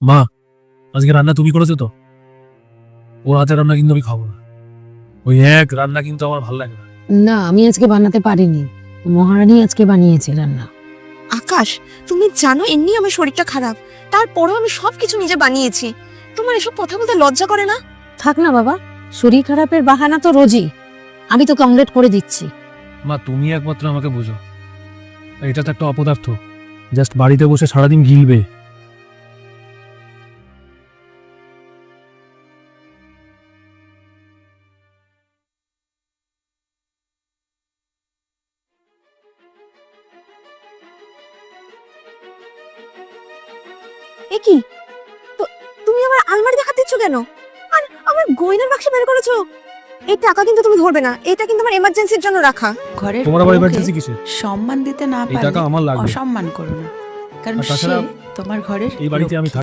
মা, আজকে রান্না তুমি করেছো তো? ওর হাতে রান্না কিন্তু আমি খাবো না। ওই এক রান্না কিন্তু আমার ভালো লাগে না। না, আমি আজকে বানাতে পারিনি, মহারানী আজকে বানিয়েছে রান্না। আকাশ, তুমি জানো এমনি আমার শরীরটা খারাপ, তারপরেও আমি সবকিছু নিজে বানিয়েছি। তোমার এসব কথা বলতে লজ্জা করে না? থাক না বাবা, শরীর খারাপের বাহানা তো রোজই। আমি তোকে অমলেট করে দিচ্ছি। মা, তুমি একমাত্র আমাকে বোঝো। এটা তো একটা অপদার্থ, জাস্ট বাড়িতে বসে সারাদিন গিলবে। এ কি, তুমি আমার আলমারি দেখাতে দিচ্ছ কেন? আর আমার গয়নার বাক্স বের করেছো? এই টাকা কিন্তু তুমি ধরবে না, এটা কিন্তু আমার এমার্জেন্সির জন্য রাখা। ঘরের তোমার আবার বউকে এমার্জেন্সি কিসের? সম্মান দিতে না এই টাকা পারলে আমার লাগবে। অসম্মান করো না, কারণ আর তাছাড়া সে তোমার ঘরের এই বাড়িতে আমি লক্ষ্মী।